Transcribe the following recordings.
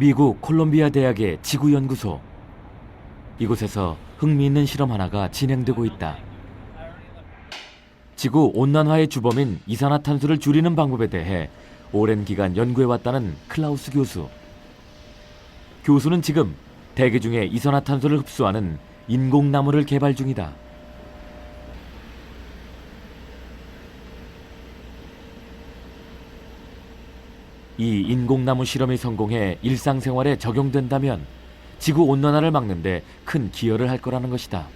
미국 콜롬비아 대학의 지구연구소. 이곳에서 흥미있는 실험 하나가 진행되고 있다. 지구 온난화의 주범인 이산화탄소를 줄이는 방법에 대해 오랜 기간 연구해왔다는 클라우스 교수. 교수는 지금 대기 중에 이산화탄소를 흡수하는 인공나무를 개발 중이다. 이 인공나무 실험이 성공해 일상생활에 적용된다면 지구 온난화를 막는데 큰 기여를 할 거라는 것이다.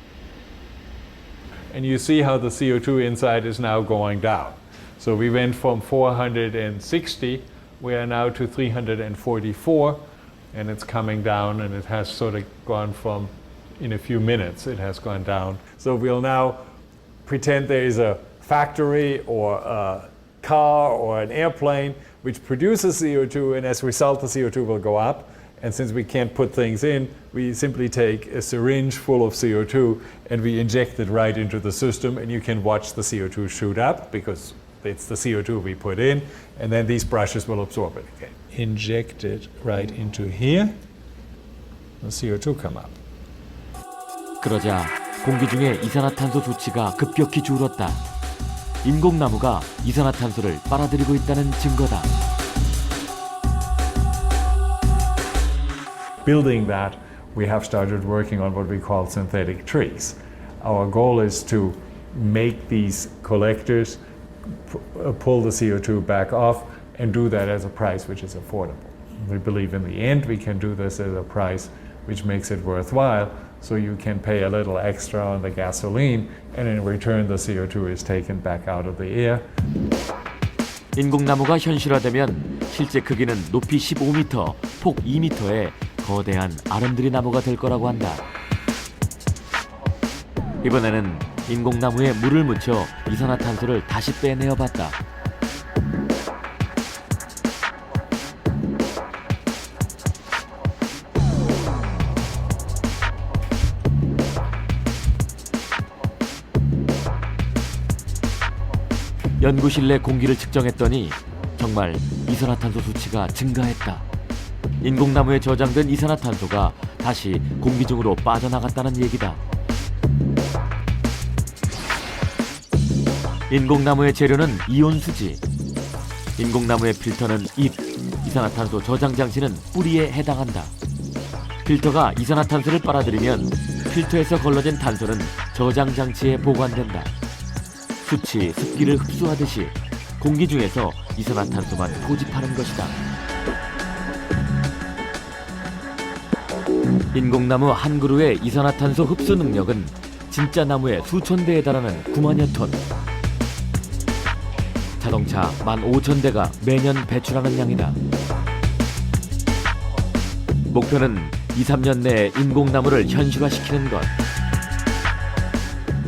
And you see how the CO2 inside is now going down. So we went from 460, we are now to 344, and it's coming down, and it has sort of gone from, in a few minutes, it has gone down. So we'll now pretend there is a factory or a car or an airplane which produces CO2, and as a result, the CO2 will go up. And since we can't put things in, we simply take a syringe full of CO2 and we inject it right into the system, and you can watch the CO2 shoot up because it's the CO2 we put in, and then these brushes will absorb it again. Inject it right into here, the CO2 come up. 그러자 공기 중에 이산화탄소 수치가 급격히 줄었다. 인공나무가 이산화탄소를 빨아들이고 있다는 증거다. Building that, we have started working on what we call synthetic trees. Our goal is to make these collectors pull the CO2 back off and do that at a price which is affordable. We believe in the end we can do this at a price which makes it worthwhile, so you can pay a little extra on the gasoline, and in return the CO2 is taken back out of the air. 인공나무가 현실화되면 실제 크기는 높이 15m, 폭 2m의 거대한 아름드리 나무가 될 거라고 한다. 이번에는 인공나무에 물을 묻혀 이산화탄소를 다시 빼내어 봤다. 연구실 내 공기를 측정했더니 정말 이산화탄소 수치가 증가했다. 인공나무에 저장된 이산화탄소가 다시 공기 중으로 빠져나갔다는 얘기다. 인공나무의 재료는 이온수지. 인공나무의 필터는 잎, 이산화탄소 저장 장치는 뿌리에 해당한다. 필터가 이산화탄소를 빨아들이면 필터에서 걸러진 탄소는 저장 장치에 보관된다. 수치, 습기를 흡수하듯이 공기 중에서 이산화탄소만 포집하는 것이다. 인공나무 한 그루의 이산화탄소 흡수 능력은 진짜 나무의 수천 대에 달하는 9만여 톤. 자동차 15,000대가 매년 배출하는 양이다. 목표는 2-3년 내에 인공나무를 현실화시키는 것.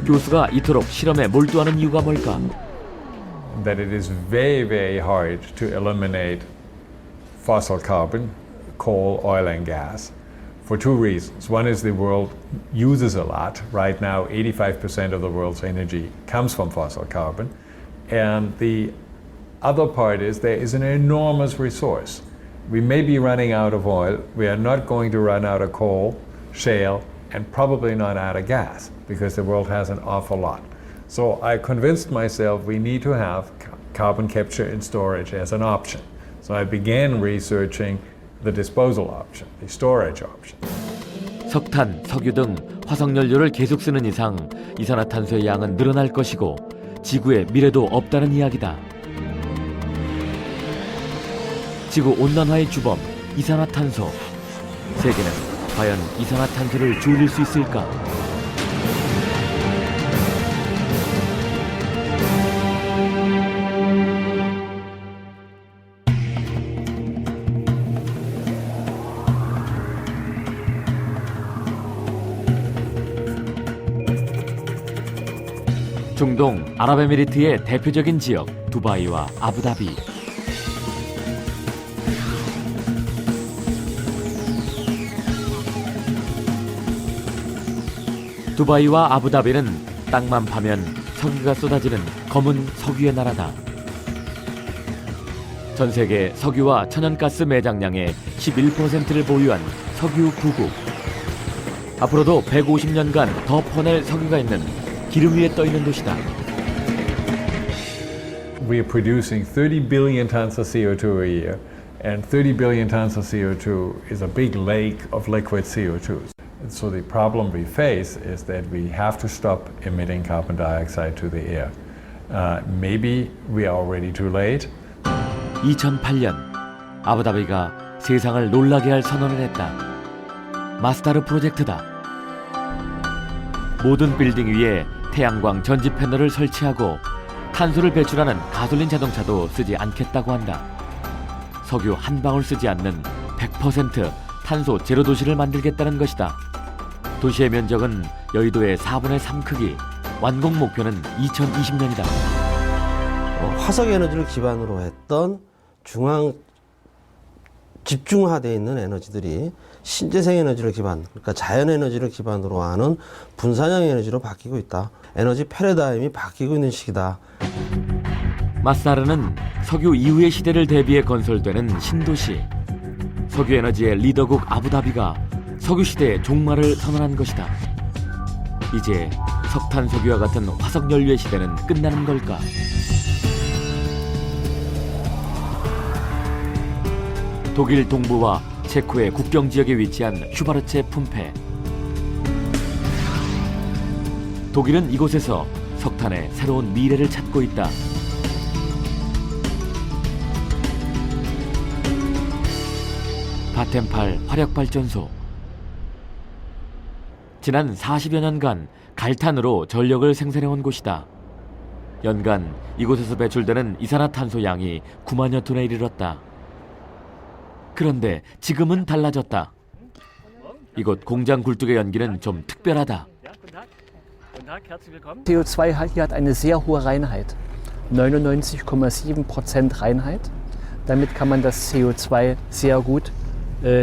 교수가 이토록 실험에 몰두하는 이유가 뭘까? That it is very, very hard to eliminate fossil carbon, coal, oil and gas for two reasons. One is the world uses a lot. Right now, 85% of the world's energy comes from fossil carbon. And the other part is there is an enormous resource. We may be running out of oil. We are not going to run out of coal, shale, and probably not out of gas because the world has an awful lot. So I convinced myself we need to have carbon capture and storage as an option. So I began researching the disposal option, the storage option. 석탄, 석유 등 화석연료를 계속 쓰는 이상 이산화탄소의 양은 늘어날 것이고 지구에 미래도 없다는 이야기다. 지구 온난화의 주범, 이산화탄소. 세계는 과연 이산화탄소를 줄일 수 있을까? 중동 아랍에미리트의 대표적인 지역 두바이와 아부다비. 두바이와 아부다비는 땅만 파면 석유가 쏟아지는 검은 석유의 나라다. 전 세계 석유와 천연가스 매장량의 11%를 보유한 석유 부국. 앞으로도 150년간 더 퍼낼 석유가 있는 기름 위에 떠 있는 도시다. We are producing 30 billion tons of CO2 a year, and 30 billion tons of CO2 is a big lake of liquid CO2. And so the problem we face is that we have to stop emitting carbon dioxide to the air. Maybe we are already too late. 2008년 아부다비가 세상을 놀라게 할 선언을 했다. 마스타르 프로젝트다. 모든 빌딩 위에 태양광 전지 패널을 설치하고 탄소를 배출하는 가솔린 자동차도 쓰지 않겠다고 한다. 석유 한 방울 쓰지 않는 100% 탄소 제로 도시를 만들겠다는 것이다. 도시의 면적은 여의도의 4분의 3 크기. 완공 목표는 2020년이다. 화석 에너지를 기반으로 했던 집중화되어 있는 에너지들이 신재생 에너지를 그러니까 자연 에너지를 기반으로 하는 분산형 에너지로 바뀌고 있다. 에너지 패러다임이 바뀌고 있는 시기다. 마스타르는 석유 이후의 시대를 대비해 건설되는 신도시. 석유 에너지의 리더국 아부다비가 석유 시대의 종말을 선언한 것이다. 이제 석탄 석유와 같은 화석 연료의 시대는 끝나는 걸까? 독일 동부와 체코의 국경 지역에 위치한 슈바르체 품페. 독일은 이곳에서 석탄의 새로운 미래를 찾고 있다. 바텐팔 화력발전소. 지난 40여 년간 갈탄으로 전력을 생산해온 곳이다. 연간 이곳에서 배출되는 이산화탄소 양이 9만여 톤에 이르렀다. 그런데 지금은 달라졌다. 이곳 공장 굴뚝의 연기는 좀 특별하다. CO2 hier hat eine sehr hohe Reinheit, 99,7% Reinheit. Damit kann man das CO2 sehr gut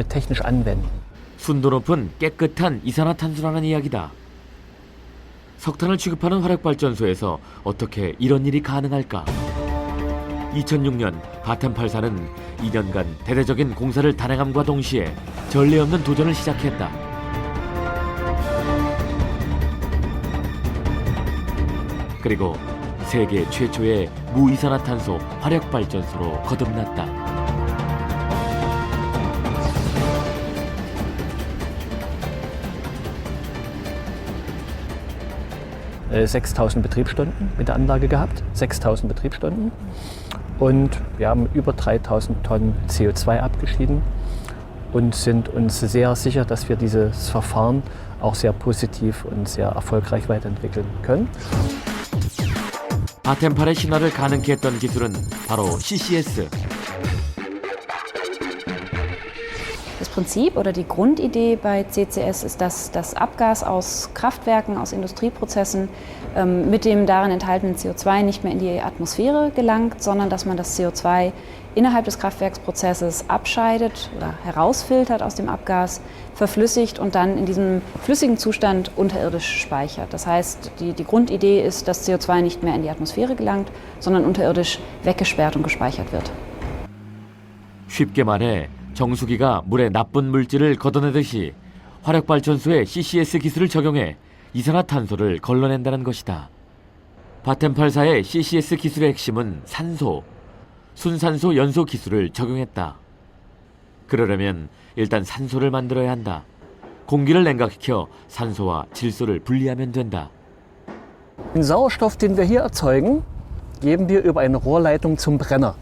technisch anwenden. 순도 높은 깨끗한 이산화탄소라는 이야기다. 석탄을 취급하는 화력발전소에서 어떻게 이런 일이 가능할까? 2006년 바텐팔사는 2년간 대대적인 공사를 단행함과 동시에 전례 없는 도전을 시작했다. 그리고 세계 최초의 무이산화탄소 화력발전소로 거듭났다. 6.000 Betriebsstunden mit der Anlage gehabt, 6.000 Betriebsstunden. Und wir haben über 3.000 Tonnen CO2 abgeschieden und sind uns sehr sicher, dass wir dieses Verfahren auch sehr positiv und sehr erfolgreich weiterentwickeln können. 바텐팔의 신화를 가능케 했던 기술은 바로 CCS. Das Prinzip oder die Grundidee bei CCS ist, dass das Abgas aus Kraftwerken, aus Industrieprozessen mit dem darin enthaltenen CO2 nicht mehr in die Atmosphäre gelangt, sondern dass man das CO2 innerhalb des Kraftwerksprozesses abscheidet oder herausfiltert aus dem Abgas, verflüssigt und dann in diesem flüssigen Zustand unterirdisch speichert. Das heißt, die Grundidee ist, dass CO2 nicht mehr in die Atmosphäre gelangt, sondern unterirdisch weggesperrt und gespeichert wird. 쉽게 말해 정수기가 물에 나쁜 물질을 걷어내듯이 화력발전소에 CCS 기술을 적용해 이산화탄소를 걸러낸다는 것이다. 바텐팔사의 CCS 기술의 핵심은 산소, 순산소 연소 기술을 적용했다. 그러려면 일단 산소를 만들어야 한다. 공기를 냉각시켜 산소와 질소를 분리하면 된다. Den Sauerstoff, den wir hier erzeugen, geben wir über eine Rohrleitung zum Brenner.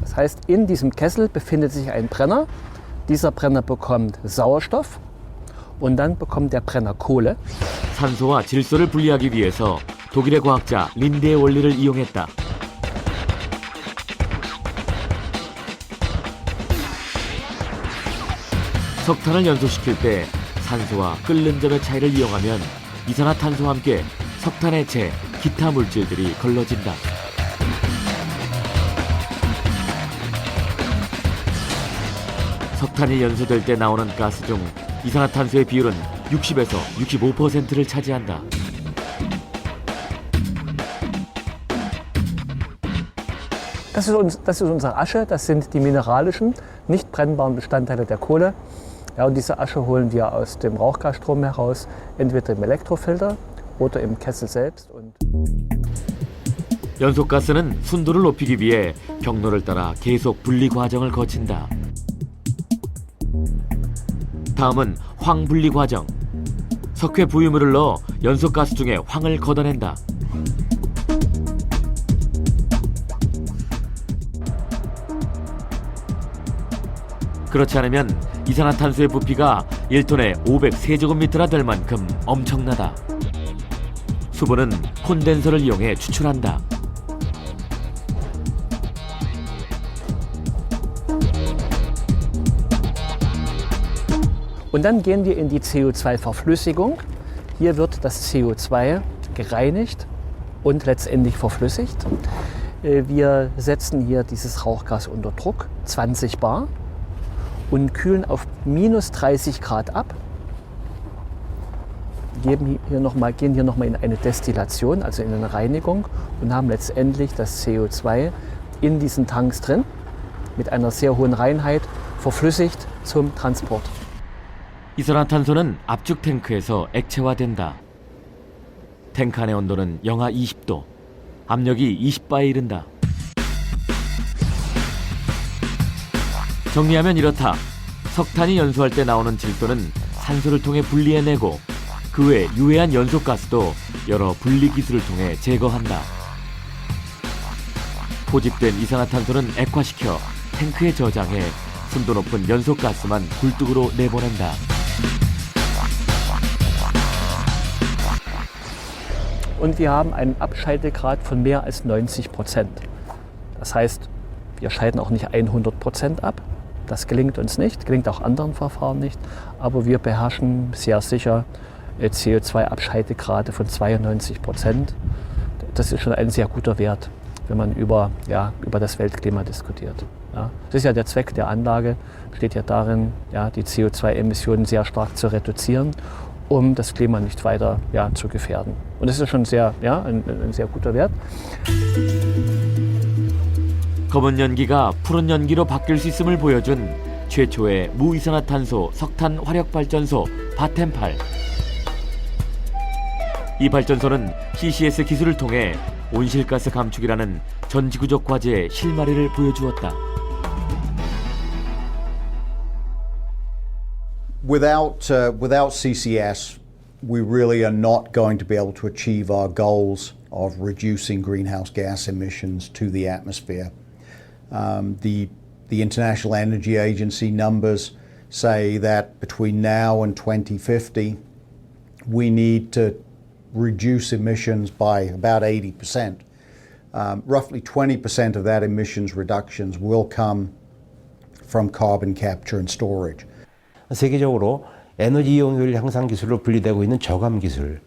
Das heißt, in diesem Kessel befindet sich ein Brenner. Dieser Brenner bekommt Sauerstoff und dann bekommt der Brenner Kohle. 산소와 질소를 분리하기 위해서 독일의 과학자 린데의 원리를 이용했다. 석탄을 연소시킬 때 산소와 끓는 점의 차이를 이용하면 이산화탄소와 함께 석탄의 재, 기타 물질들이 걸러진다. 석탄이 연소될 때 나오는 가스 중 이산화탄소의 비율은 60에서 65%를 차지한다. Das ist unsere Asche, das sind die mineralischen, nicht brennbaren Bestandteile der Kohle. Ja, und diese Asche holen wir aus dem Rauchgasstrom heraus, entweder im Elektrofilter oder im Kessel selbst. Und 연소가스는 순도를 높이기 위해 경로를 따라 계속 분리 과정을 거친다. 다음은 황분리 과정. 석회 부유물을 넣어 연소가스 중에 황을 걷어낸다. 그렇지 않으면 이산화탄소의 부피가 1톤에 500세제곱미터나 될 만큼 엄청나다. 수분은 콘덴서를 이용해 추출한다. Und dann gehen wir in die CO2-Verflüssigung. Hier wird das CO2 gereinigt und letztendlich verflüssigt. Wir setzen hier dieses Rauchgas unter Druck, 20 bar, und kühlen auf minus 30 Grad ab. Gehen hier nochmal in eine Destillation, also in eine Reinigung, und haben letztendlich das CO2 in diesen Tanks drin, mit einer sehr hohen Reinheit, verflüssigt zum Transport. 이산화탄소는 압축 탱크에서 액체화된다. 탱크 안의 온도는 영하 20도, 압력이 20바에 이른다. 정리하면 이렇다. 석탄이 연소할 때 나오는 질소는 산소를 통해 분리해내고 그 외 유해한 연소가스도 여러 분리 기술을 통해 제거한다. 포집된 이산화탄소는 액화시켜 탱크에 저장해 순도 높은 연소가스만 굴뚝으로 내보낸다. Und wir haben einen Abschaltegrad von mehr als 90%. Das heißt, wir scheiden auch nicht 100% ab. Das gelingt uns nicht, gelingt auch anderen Verfahren nicht. Aber wir beherrschen sehr sicher CO2-Abschaltegrade von 92%. Das ist schon ein sehr guter Wert, wenn man über das Weltklima diskutiert. Ja. Das ist ja der Zweck der Anlage, besteht ja darin, ja, die CO2-Emissionen sehr stark zu reduzieren, um das Klima nicht weiter zu gefährden. Und das ist schon ein sehr guter Wert. 검은 연기가 푸른 연기로 바뀔 수 있음을 보여준 최초의 무이산화탄소 석탄 화력발전소 바템8. 이 발전소는 CCS 기술을 통해 온실가스 감축이라는 전지구적 과제의 실마리를 보여주었다. Without CCS, we really are not going to be able to achieve our goals of reducing greenhouse gas emissions to the atmosphere. The International Energy Agency numbers say that between now and 2050, we need to reduce emissions by about 80%. Roughly 20% of that emissions reductions will come from carbon capture and storage. 세계적으로 에너지 이용률 향상 기술로 분리되고 있는 저감 기술,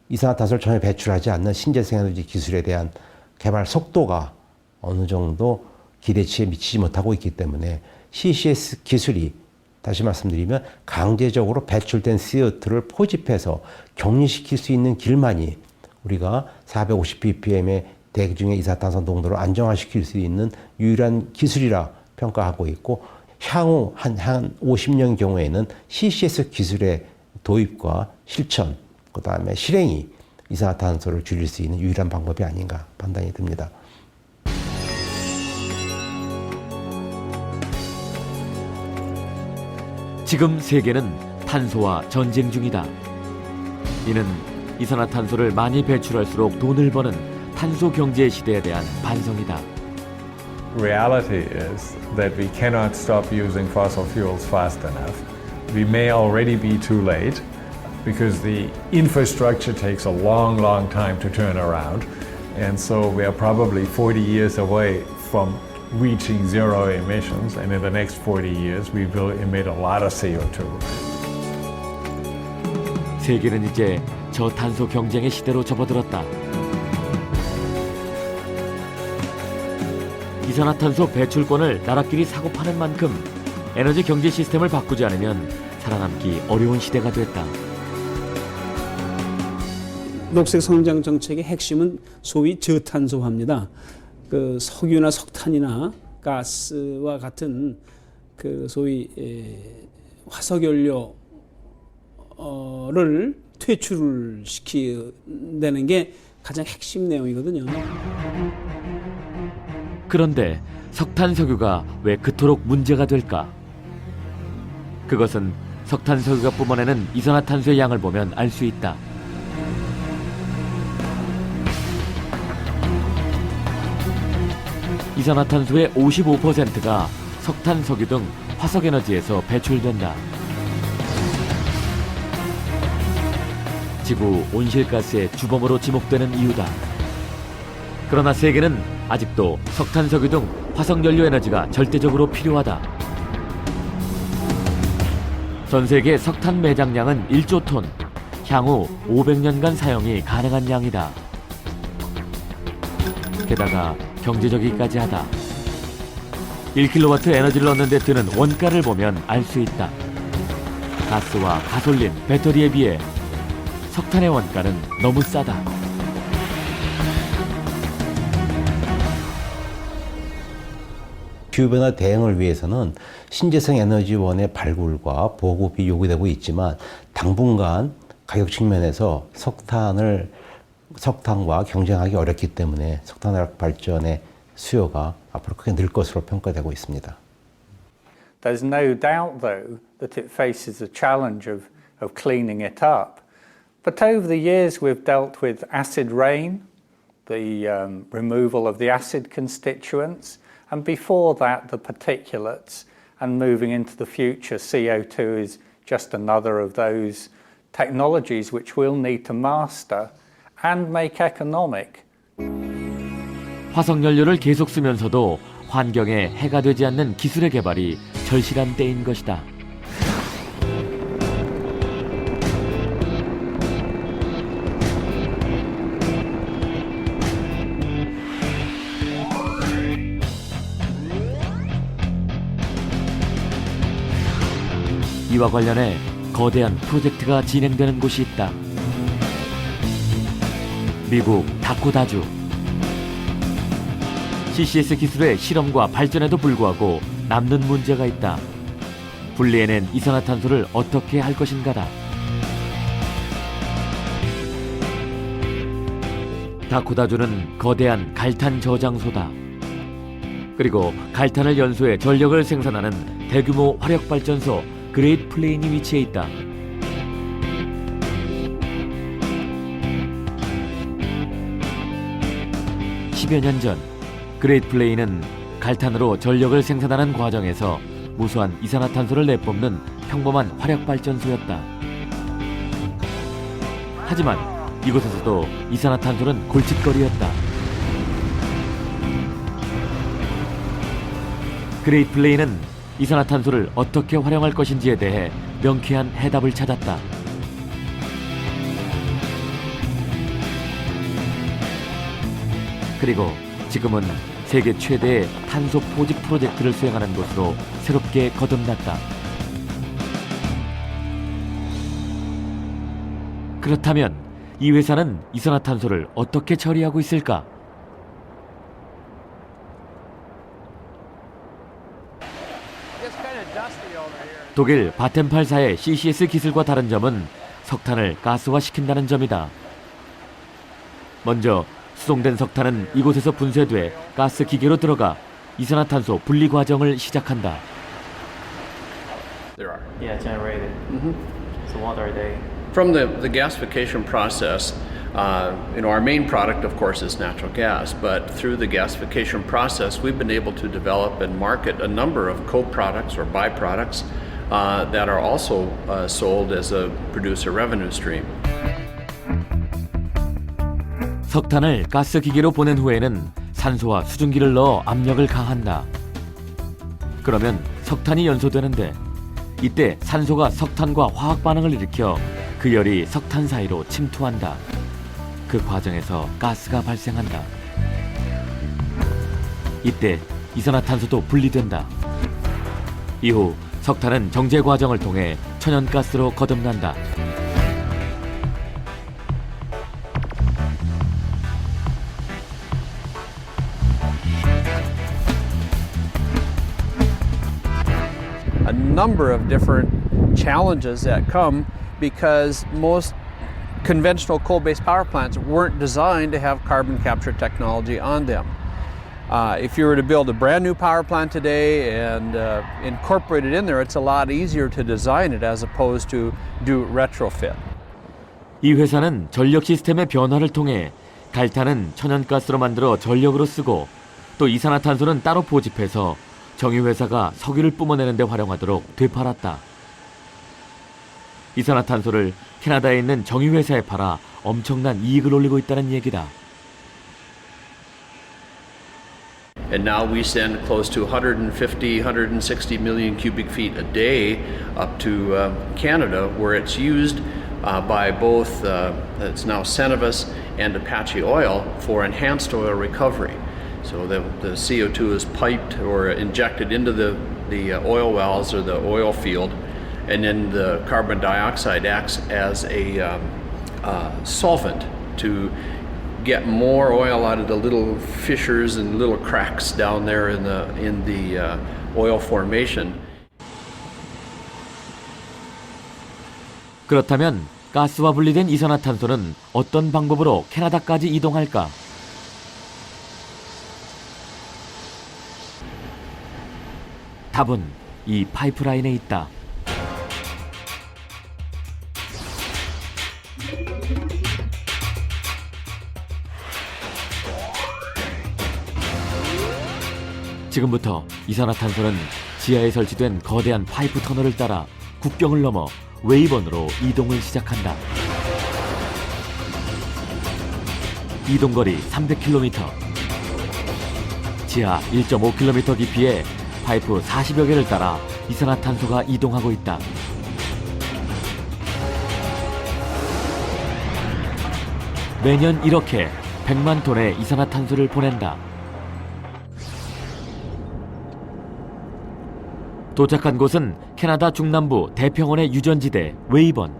이산화탄소를 전혀 배출하지 않는 신재생 에너지 기술에 대한 개발 속도가 어느 정도 기대치에 미치지 못하고 있기 때문에 CCS 기술이, 다시 말씀드리면 강제적으로 배출된 CO2를 포집해서 격리시킬 수 있는 길만이 우리가 450 ppm의 대기 중의 이산화탄소 농도를 안정화시킬 수 있는 유일한 기술이라 평가하고 있고, 향후 한 50년 경우에는 CCS 기술의 도입과 실천, 그 다음에 실행이 이산화탄소를 줄일 수 있는 유일한 방법이 아닌가 판단이 듭니다. 지금 세계는 탄소와 전쟁 중이다. 이는 이산화탄소를 많이 배출할수록 돈을 버는 탄소 경제 시대에 대한 반성이다. Reality is that we cannot stop using fossil fuels fast enough. We may already be too late because the infrastructure takes a long, long time to turn around. And so we are probably 40 years away from reaching zero emissions, and in the next 40 years we will emit a lot of CO2. 세계는 이제 저탄소 경쟁의 시대로 접어들었다. 이산화탄소 배출권을 나라끼리 사고 파는 만큼 에너지 경제 시스템을 바꾸지 않으면 살아남기 어려운 시대가 됐다. 녹색 성장 정책의 핵심은 소위 저탄소화입니다. 그 석유나 석탄이나 가스와 같은 그 소위 화석연료를 퇴출을 시키는 게 가장 핵심 내용이거든요. 그런데 석탄 석유가 왜 그토록 문제가 될까? 그것은 석탄 석유가 뿜어내는 이산화탄소의 양을 보면 알 수 있다. 이산화탄소의 55%가 석탄 석유 등 화석에너지에서 배출된다. 지구 온실가스의 주범으로 지목되는 이유다. 그러나 세계는 아직도 석탄 석유 등 화석연료 에너지가 절대적으로 필요하다. 전 세계 석탄 매장량은 1조 톤, 향후 500년간 사용이 가능한 양이다. 게다가 경제적이기까지 하다. 1kW 에너지를 얻는 데 드는 원가를 보면 알 수 있다. 가스와 가솔린, 배터리에 비해 석탄의 원가는 너무 싸다. 기후변화 대응을 위해서는 신재생 에너지원의 발굴과 보급이 요구되고 있지만 당분간 가격 측면에서 석탄과 경쟁하기 어렵기 때문에 석탄화력 발전의 수요가 앞으로 크게 늘 것으로 평가되고 있습니다. There's no doubt, though, that it faces the challenge of cleaning it up. But over the years, we've dealt with acid rain, the removal of the acid constituents, and before that, the particulates. And moving into the future, CO2 is just another of those technologies which we'll need to master and make economic. 화석연료를 계속 쓰면서도 환경에 해가 되지 않는 기술의 개발이 절실한 때인 것이다. 이와 관련해 거대한 프로젝트가 진행되는 곳이 있다. 미국 다코다주. CCS 기술의 실험과 발전에도 불구하고 남는 문제가 있다. 분리해낸 이산화탄소를 어떻게 할 것인가다. 다코다주는 거대한 갈탄 저장소다. 그리고 갈탄을 연소해 전력을 생산하는 대규모 화력발전소 그레이트 플레인이 위치해 있다. (10여 년) 전 그레이트 플레인은 갈탄으로 전력을 생산하는 과정에서 무수한 이산화탄소를 내뿜는 평범한 화력발전소였다. 하지만 이곳에서도 이산화탄소는 골칫거리였다. 그레이트 플레인은 이산화탄소를 어떻게 활용할 것인지에 대해 명쾌한 해답을 찾았다. 그리고 지금은 세계 최대의 탄소 포집 프로젝트를 수행하는 곳으로 새롭게 거듭났다. 그렇다면 이 회사는 이산화탄소를 어떻게 처리하고 있을까? 독일 바텐팔사의 CCS 기술과 다른 점은 석탄을 가스화시킨다는 점이다. 먼저 수송된 석탄은 이곳에서 분쇄돼 가스 기계로 들어가 이산화탄소 분리 과정을 시작한다. There are. Yeah, generated. So what are they? From the gasification process, our main product, of course, is natural gas. But through the gasification process, we've been able to develop and market a number of co-products or byproducts that are also sold as a producer revenue stream. 석탄을 가스 기계로 보낸 후에는 산소와 수증기를 넣어 압력을 가한다. 그러면 석탄이 연소되는데 이때 산소가 석탄과 화학 반응을 일으켜 그 열이 석탄 사이로 침투한다. 그 과정에서 가스가 발생한다. 이때 이산화탄소도 분리된다. 이후 석탄은 정제 과정을 통해 천연가스로 거듭난다. number of different challenges that come because most conventional coal-based power plants weren't designed to have carbon capture technology on them. If you were to build a brand new power plant today and incorporate it in there, it's a lot easier to design it as opposed to do retrofit. 이 회사는 전력 시스템의 변화를 통해 갈탄은 천연가스로 만들어 전력으로 쓰고 또 이산화탄소는 따로 포집해서 정유회사가 석유를 뿜어내는 데 활용하도록 되팔았다. 이산화탄소를 캐나다에 있는 정유회사에 팔아 엄청난 이익을 올리고 있다는 얘기다. And now we send close to 150, 160 million cubic feet a day up to Canada, where it's used by both, it's now Cenovus and Apache Oil for enhanced oil recovery. So the CO2 is piped or injected into the oil wells or the oil field, and then the carbon dioxide acts as a solvent to get more oil out of the little fissures and little cracks down there in the oil formation. 그렇다면 가스와 분리된 이산화탄소는 어떤 방법으로 캐나다까지 이동할까? 답은 이 파이프라인에 있다. 지금부터 이산화탄소는 지하에 설치된 거대한 파이프 터널을 따라 국경을 넘어 웨이번으로 이동을 시작한다. 이동거리 300km. 지하 1.5km 깊이에 파이프 40여 개를 따라 이산화탄소가 이동하고 있다. 매년 이렇게 100만 톤의 이산화탄소를 보낸다. 도착한 곳은 캐나다 중남부 대평원의 유전지대 웨이번.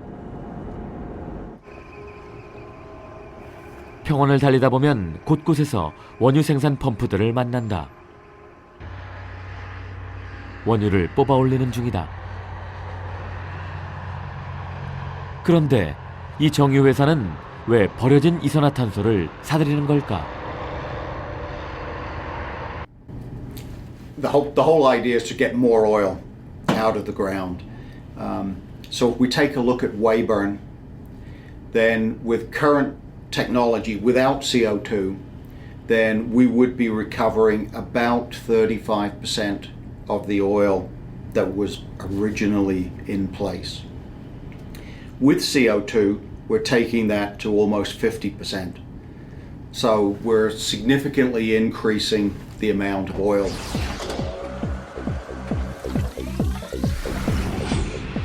평원을 달리다 보면 곳곳에서 원유 생산 펌프들을 만난다. 원유를 뽑아 올리는 중이다. 그런데 이 정유회사는 왜 버려진 이산화탄소를 사들이는 걸까? The whole idea is to get more oil out of the ground. So if we take a look at Weyburn, then with current technology, without CO2, then we would be recovering about 35% of the oil that was originally in place. With CO2, we're taking that to almost 50%. So we're significantly increasing the amount of oil.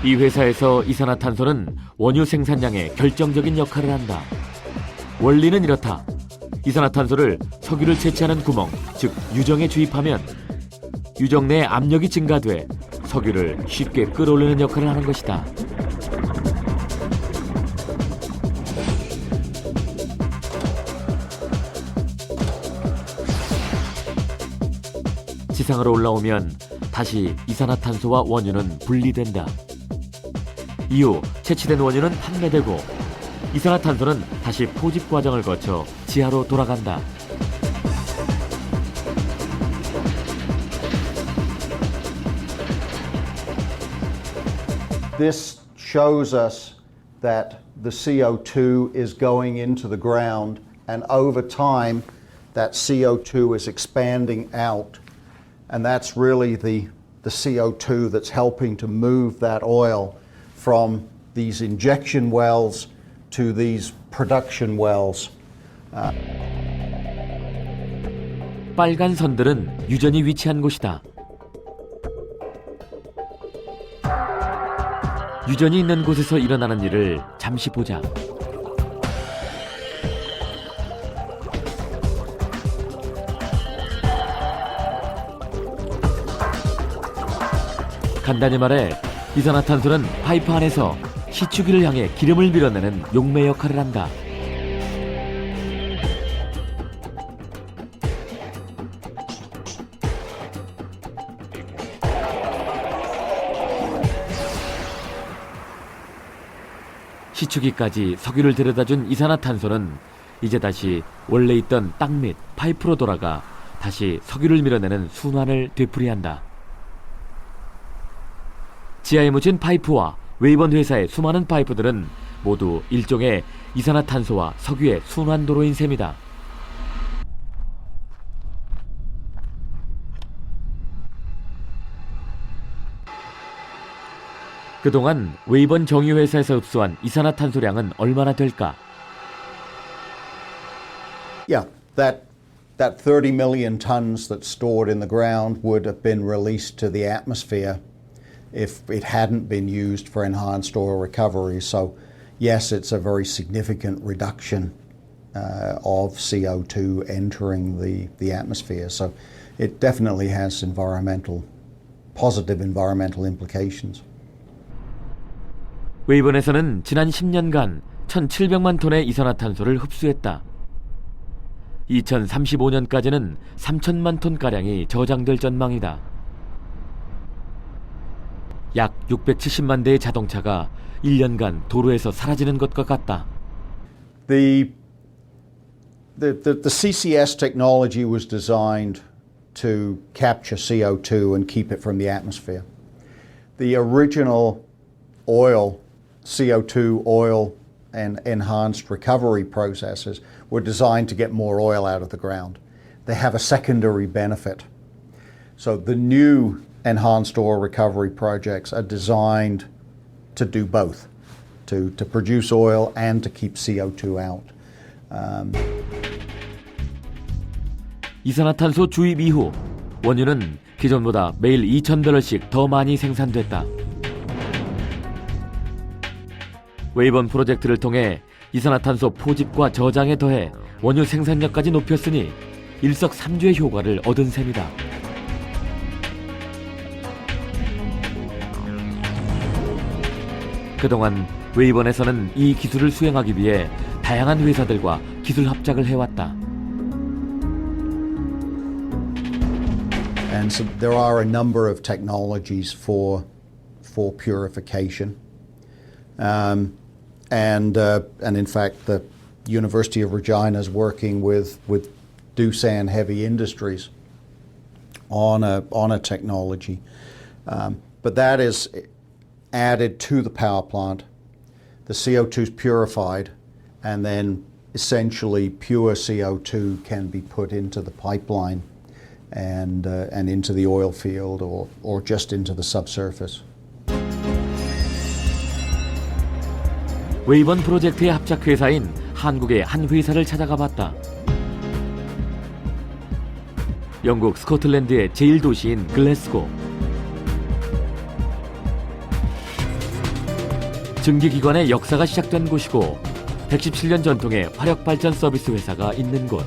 이 회사에서 이산화탄소는 원유 생산량에 결정적인 역할을 한다. 원리는 이렇다. 이산화탄소를 석유를 채취하는 구멍, 즉 유정에 주입하면 유정 내 압력이 증가돼 석유를 쉽게 끌어올리는 역할을 하는 것이다. 지상으로 올라오면 다시 이산화탄소와 원유는 분리된다. 이후 채취된 원유는 판매되고 이산화탄소는 다시 포집 과정을 거쳐 지하로 돌아간다. This shows us that the CO2 is going into the ground, and over time that CO2 is expanding out. And that's really the CO2 that's helping to move that oil from these injection wells to these production wells. 빨간 선들은 유전이 위치한 곳이다. 유전이 있는 곳에서 일어나는 일을 잠시 보자. 간단히 말해 이산화탄소는 파이프 안에서 시추기를 향해 기름을 밀어내는 용매 역할을 한다. 시추기까지 석유를 데려다준 이산화탄소는 이제 다시 원래 있던 땅 및 파이프로 돌아가 다시 석유를 밀어내는 순환을 되풀이한다. 지하에 묻힌 파이프와 웨이번 회사의 수많은 파이프들은 모두 일종의 이산화탄소와 석유의 순환도로인 셈이다. 그동안 웨이번 정유회사에서 흡수한 이산화탄소량은 얼마나 될까? Yeah, that 30 million tons that's stored in the ground would have been released to the atmosphere if it hadn't been used for enhanced oil recovery. So, yes, it's a very significant reduction of CO2 entering the atmosphere. So, it definitely has positive environmental implications. 웨이번에서는 지난 10년간 1,700만 톤의 이산화탄소를 흡수했다. 2035년까지는 3천만 톤가량이 저장될 전망이다. 약 670만 대의 자동차가 1년간 도로에서 사라지는 것과 같다. The CCS technology was designed to capture CO2 and keep it from the atmosphere. The original CO2 oil and enhanced recovery processes were designed to get more oil out of the ground. They have a secondary benefit. So the new enhanced oil recovery projects are designed to do both, to produce oil and to keep CO2 out. 이산화탄소 주입 이후 원유는 기존보다 매일 2,000배럴씩 더 많이 생산됐다. 웨이번 프로젝트를 통해 이산화탄소 포집과 저장에 더해 원유 생산력까지 높였으니 일석삼조의 효과를 얻은 셈이다. 그동안 웨이번에서는 이 기술을 수행하기 위해 다양한 회사들과 기술 합작을 해왔다. And so there are a number of technologies for purification. And in fact, the University of Regina is working with Doosan Heavy Industries on a technology. But that is added to the power plant. The CO2 is purified, and then essentially pure CO2 can be put into the pipeline and into the oil field or just into the subsurface. 웨이번 프로젝트의 합작회사인 한국의 한 회사를 찾아가 봤다. 영국 스코틀랜드의 제1도시인 글래스고. 증기기관의 역사가 시작된 곳이고 117년 전통의 화력발전 서비스 회사가 있는 곳.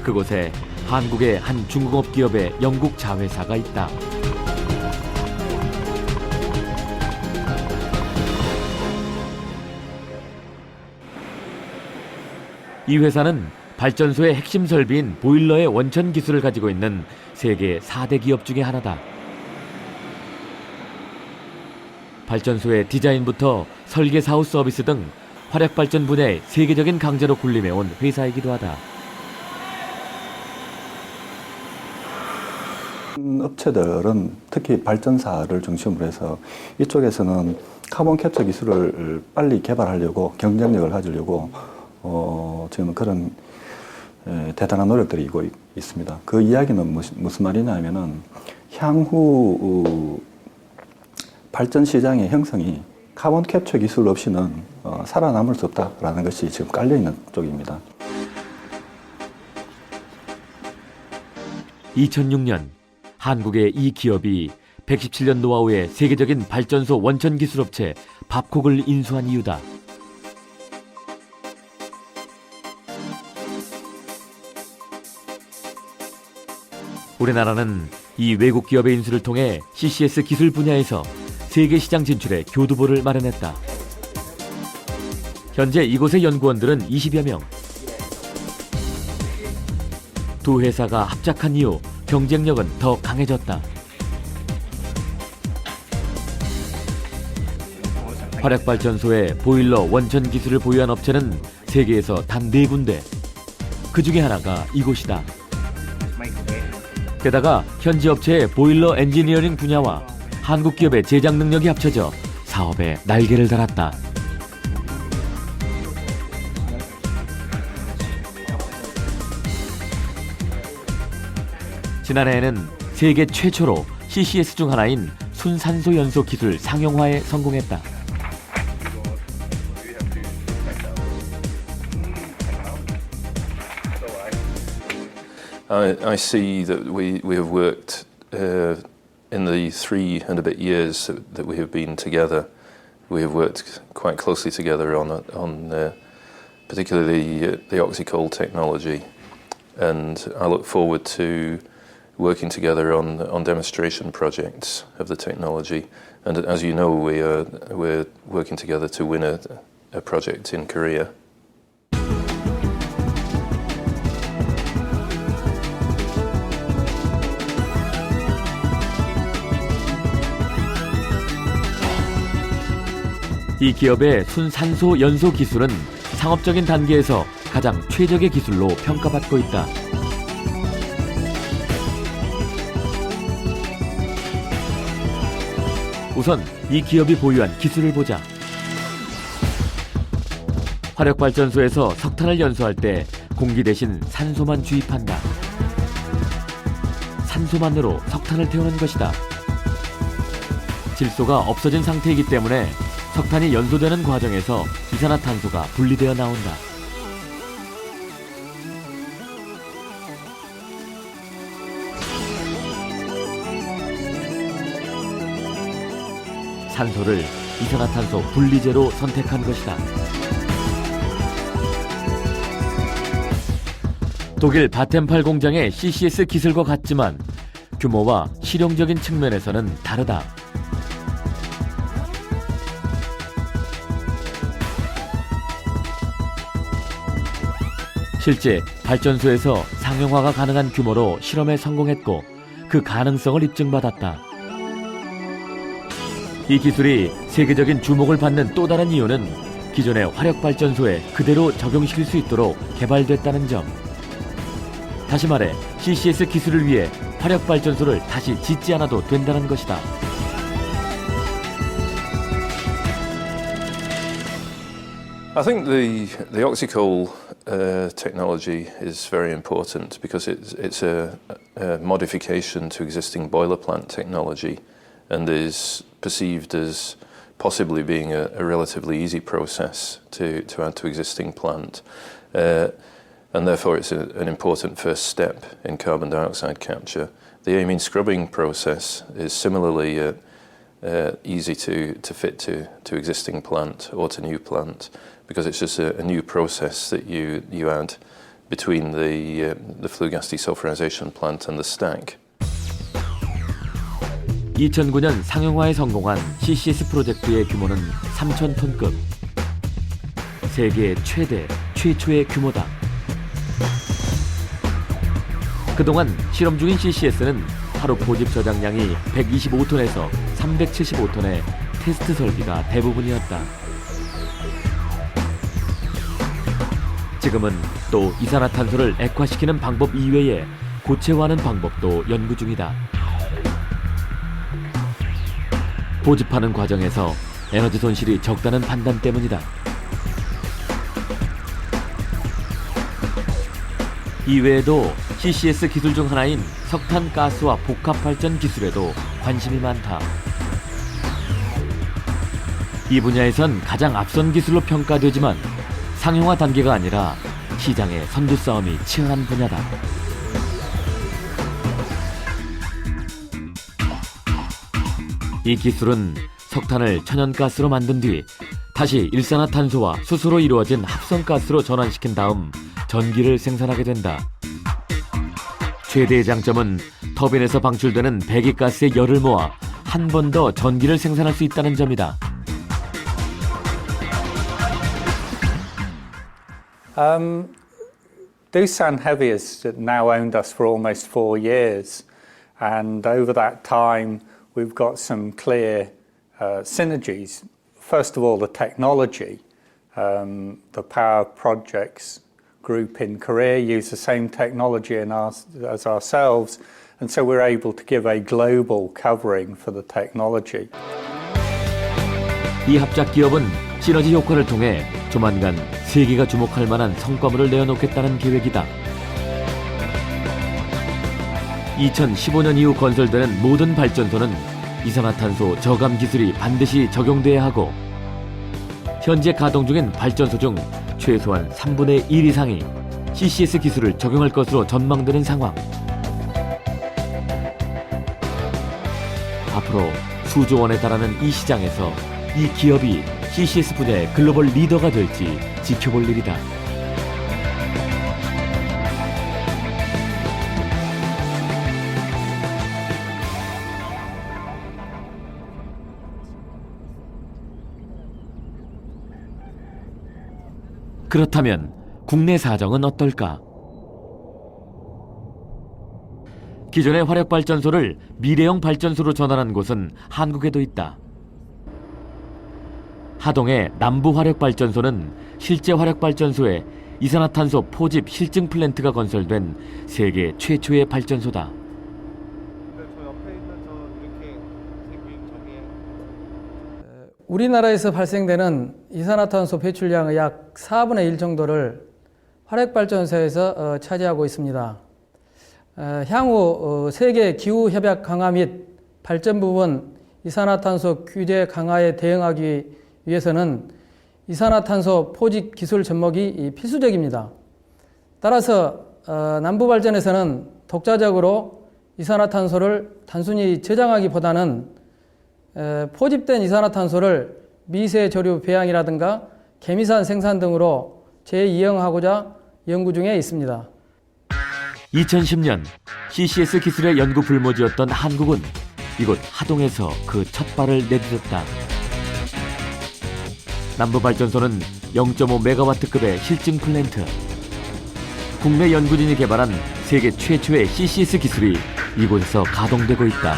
그곳에 한국의 한 중공업 기업의 영국 자회사가 있다. 이 회사는 발전소의 핵심 설비인 보일러의 원천 기술을 가지고 있는 세계 4대 기업 중에 하나다. 발전소의 디자인부터 설계 사후 서비스 등 화력발전 분야의 세계적인 강자로 군림해온 회사이기도 하다. 업체들은 특히 발전사를 중심으로 해서 이쪽에서는 카본 캡처 기술을 빨리 개발하려고 경쟁력을 가지려고 지금 그런 대단한 노력들이 이고 있습니다. 그 이야기는 무슨 말이냐면은 향후 발전 시장의 형성이 카본 캡처 기술 없이는 살아남을 수 없다라는 것이 지금 깔려 있는 쪽입니다. 2006년 한국의 이 기업이 117년 노하우의 세계적인 발전소 원천 기술 업체 밥콕을 인수한 이유다. 우리나라는 이 외국 기업의 인수를 통해 CCS 기술 분야에서 세계 시장 진출에 교두보를 마련했다. 현재 이곳의 연구원들은 20여 명. 두 회사가 합작한 이후 경쟁력은 더 강해졌다. 화력발전소의 보일러 원천 기술을 보유한 업체는 세계에서 단 4군데. 그 중에 하나가 이곳이다. 게다가 현지 업체의 보일러 엔지니어링 분야와 한국 기업의 제작 능력이 합쳐져 사업에 날개를 달았다. 지난해에는 세계 최초로 CCS 중 하나인 순산소 연소 기술 상용화에 성공했다. I see that we have worked in the 3 and a bit years that we have been together. We have worked quite closely together on particularly the Oxycoal technology, and I look forward to working together on demonstration projects of the technology. And as you know, we're working together to win a project in Korea. 이 기업의 순산소 연소 기술은 상업적인 단계에서 가장 최적의 기술로 평가받고 있다. 우선 이 기업이 보유한 기술을 보자. 화력발전소에서 석탄을 연소할 때 공기 대신 산소만 주입한다. 산소만으로 석탄을 태우는 것이다. 질소가 없어진 상태이기 때문에 석탄이 연소되는 과정에서 이산화탄소가 분리되어 나온다. 산소를 이산화탄소 분리제로 선택한 것이다. 독일 바텐팔 공장의 CCS 기술과 같지만 규모와 실용적인 측면에서는 다르다. 실제 발전소에서 상용화가 가능한 규모로 실험에 성공했고 그 가능성을 입증받았다. 이 기술이 세계적인 주목을 받는 또 다른 이유는 기존의 화력발전소에 그대로 적용시킬 수 있도록 개발됐다는 점. 다시 말해 CCS 기술을 위해 화력발전소를 다시 짓지 않아도 된다는 것이다. I think the Oxycoal technology is very important because it's a modification to existing boiler plant technology and is perceived as possibly being a relatively easy process to add to existing plant. And therefore it's an important first step in carbon dioxide capture. The amine scrubbing process is similarly easy to fit to existing plant or to new plant because it's just a new process that you add between the flue gas desulfurization plant and the stack. 2009년 상용화에 성공한 CCS 프로젝트의 규모는 3,000톤급. 세계 최초의 규모다. 그동안 실험 중인 CCS는 하루 포집 저장량이 125톤에서 375톤의 테스트 설비가 대부분이었다. 지금은 또 이산화탄소를 액화시키는 방법 이외에 고체화하는 방법도 연구 중이다. 포집하는 과정에서 에너지 손실이 적다는 판단 때문이다. 이외에도 CCS 기술 중 하나인 석탄가스와 복합발전 기술에도 관심이 많다. 이 분야에선 가장 앞선 기술로 평가되지만 상용화 단계가 아니라 시장의 선두 싸움이 치열한 분야다. 이 기술은 석탄을 천연가스로 만든 뒤 다시 일산화탄소와 수소로 이루어진 합성가스로 전환시킨 다음 전기를 생산하게 된다. 최대의 장점은 터빈에서 방출되는 배기가스의 열을 모아 한 번 더 전기를 생산할 수 있다는 점이다. Doosan Heavy has now owned us for almost 4 years, and over that time we've got some clear synergies first of all, the technology. The Power Projects group in Korea use the same technology as ourselves, and so we're able to give a global covering for the technology. 이 합작 기업은 시너지 효과를 통해 조만간 세계가 주목할 만한 성과물을 내어놓겠다는 계획이다. 2015년 이후 건설되는 모든 발전소는 이산화탄소 저감 기술이 반드시 적용돼야 하고 현재 가동 중인 발전소 중 최소한 3분의 1 이상이 CCS 기술을 적용할 것으로 전망되는 상황. 앞으로 수조 원에 달하는 이 시장에서 이 기업이 CCS 분야의 글로벌 리더가 될지 지켜볼 일이다. 그렇다면 국내 사정은 어떨까? 기존의 화력발전소를 미래형 발전소로 전환한 곳은 한국에도 있다. 하동의 남부화력발전소는 실제 화력발전소에 이산화탄소 포집 실증 플랜트가 건설된 세계 최초의 발전소다. 우리나라에서 발생되는 이산화탄소 배출량의 약 4분의 1 정도를 화력발전소에서 차지하고 있습니다. 향후 세계 기후협약 강화 및 발전 부분 이산화탄소 규제 강화에 대응하기 위해서는 이산화탄소 포집 기술 접목이 필수적입니다. 따라서 남부발전에서는 독자적으로 이산화탄소를 단순히 저장하기보다는 포집된 이산화탄소를 미세 조류 배양이라든가 개미산 생산 등으로 재이용하고자 연구 중에 있습니다. 2010년 CCS 기술의 연구 불모지였던 한국은 이곳 하동에서 그 첫 발을 내딛었다. 남부발전소는 0.5메가와트급의 실증 플랜트. 국내 연구진이 개발한 세계 최초의 CCS 기술이 이곳에서 가동되고 있다.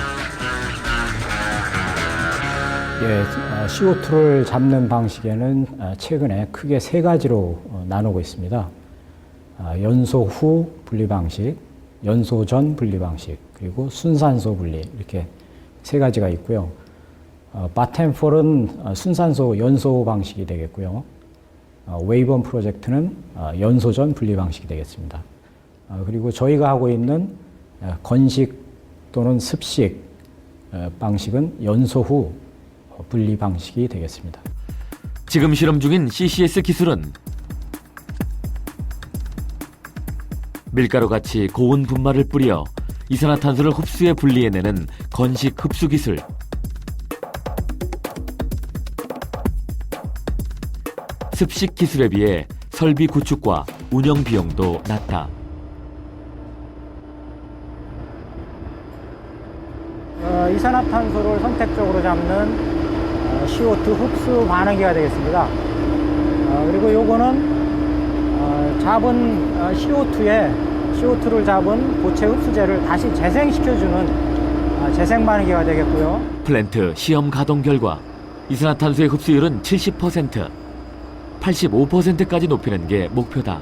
CO2를 잡는 방식에는 최근에 크게 세 가지로 나누고 있습니다. 연소 후 분리 방식, 연소 전 분리 방식, 그리고 순산소 분리 이렇게 세 가지가 있고요. 바텐폴은 순산소 연소 방식이 되겠고요. 웨이번 프로젝트는 연소 전 분리 방식이 되겠습니다. 그리고 저희가 하고 있는 건식 또는 습식 방식은 연소 후 분리 방식이 되겠습니다. 지금 실험 중인 CCS 기술은 밀가루같이 고온 분말을 뿌려 이산화탄소를 흡수해 분리해내는 건식 흡수 기술. 습식 기술에 비해 설비 구축과 운영 비용도 낮다. 이산화탄소를 선택적으로 잡는 CO2 흡수 반응기가 되겠습니다. 그리고 요거는 잡은 CO2를 잡은 고체 흡수제를 다시 재생시켜주는 재생 반응기가 되겠고요. 플랜트 시험 가동 결과 이산화탄소의 흡수율은 70%, 85%까지 높이는 게 목표다.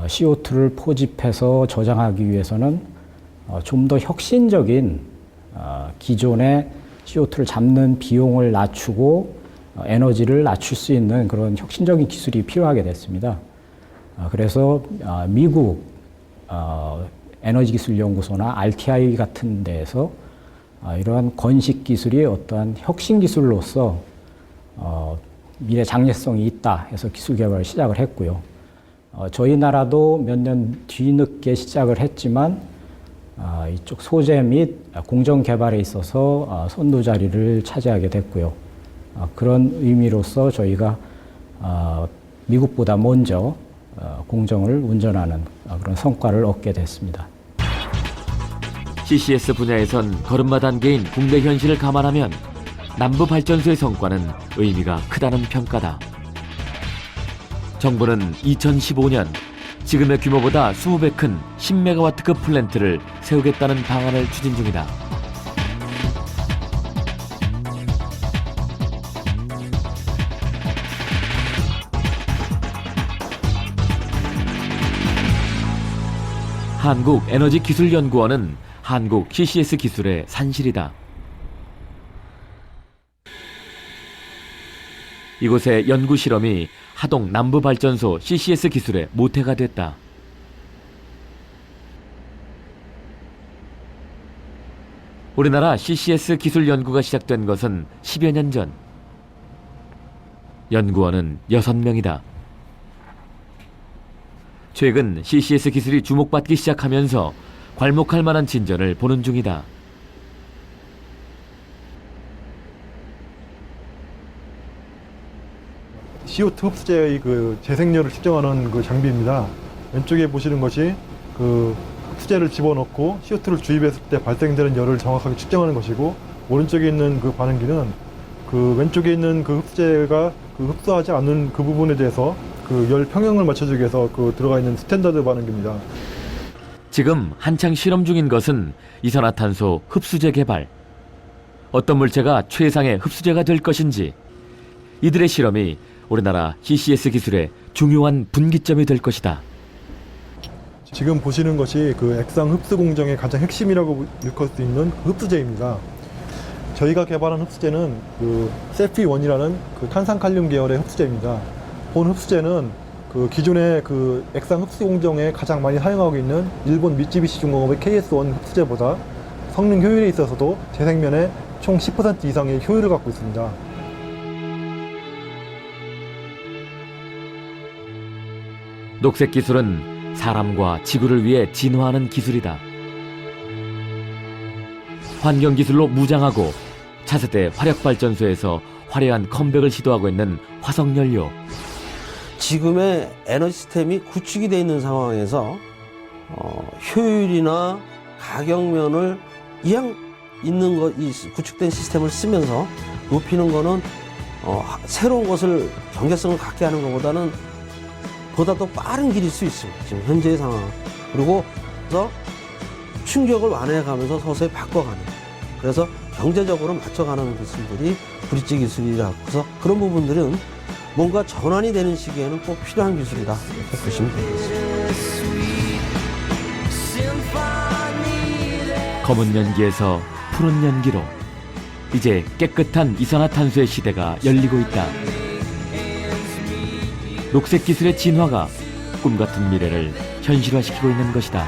CO2를 포집해서 저장하기 위해서는 좀 더 혁신적인 기존의 CO2를 잡는 비용을 낮추고 에너지를 낮출 수 있는 그런 혁신적인 기술이 필요하게 됐습니다. 그래서 미국 에너지기술연구소나 RTI 같은 데에서 이러한 건식 기술이 어떠한 혁신 기술로서 미래 장래성이 있다 해서 기술 개발을 시작을 했고요. 저희 나라도 몇 년 뒤늦게 시작을 했지만 이쪽 소재 및 공정 개발에 있어서 선두 자리를 차지하게 됐고요. 그런 의미로서 저희가 미국보다 먼저 공정을 운전하는 그런 성과를 얻게 됐습니다. CCS 분야에선 걸음마 단계인 국내 현실을 감안하면 남부발전소의 성과는 의미가 크다는 평가다. 정부는 2015년 지금의 규모보다 20배 큰 10메가와트급 플랜트를 세우겠다는 방안을 추진 중이다. 한국에너지기술연구원은 한국 CCS 기술의 산실이다. 이곳의 연구 실험이 하동 남부발전소 CCS 기술의 모태가 됐다. 우리나라 CCS 기술 연구가 시작된 것은 10여 년 전. 연구원은 6명이다. 최근 CCS 기술이 주목받기 시작하면서 괄목할 만한 진전을 보는 중이다. CO2 흡수제의 그 재생률을 측정하는 그 장비입니다. 왼쪽에 보시는 것이 그 흡수제를 집어넣고 CO2를 주입했을 때 발생되는 열을 정확하게 측정하는 것이고, 오른쪽에 있는 그 반응기는 그 왼쪽에 있는 그 흡수제가 그 흡수하지 않는 그 부분에 대해서 그 열 평형을 맞춰주기 위해서 그 들어가 있는 스탠다드 반응기입니다. 지금 한창 실험 중인 것은 이산화탄소 흡수제 개발. 어떤 물체가 최상의 흡수제가 될 것인지, 이들의 실험이 우리나라 CCS 기술의 중요한 분기점이 될 것이다. 지금 보시는 것이 그 액상 흡수 공정의 가장 핵심이라고 일컬 수 있는 흡수제입니다. 저희가 개발한 흡수제는 그 셀피1이라는 그 탄산칼륨 계열의 흡수제입니다. 본 흡수제는 그 기존의 그 액상 흡수 공정에 가장 많이 사용하고 있는 일본 미쓰비시 중공업의 KS1 흡수제보다 성능 효율에 있어서도 재생면의 총 10% 이상의 효율을 갖고 있습니다. 녹색 기술은 사람과 지구를 위해 진화하는 기술이다. 환경 기술로 무장하고 차세대 화력발전소에서 화려한 컴백을 시도하고 있는 화석연료. 지금의 에너지 시스템이 구축이 되어 있는 상황에서 효율이나 가격면을 이왕 있는 것, 이 구축된 시스템을 쓰면서 높이는 거는 새로운 것을 경제성을 갖게 하는 것보다는 보다 더 빠른 길일 수 있습니다. 지금 현재의 상황. 그리고 그래서 충격을 완화해가면서 서서히 바꿔가는. 그래서 경제적으로 맞춰가는 기술들이 브릿지 기술이라고 해서 그런 부분들은 뭔가 전환이 되는 시기에는 꼭 필요한 기술이다. 이렇게 보시면 되겠습니다. 검은 연기에서 푸른 연기로 이제 깨끗한 이산화탄소의 시대가 열리고 있다. 녹색 기술의 진화가 꿈같은 미래를 현실화시키고 있는 것이다.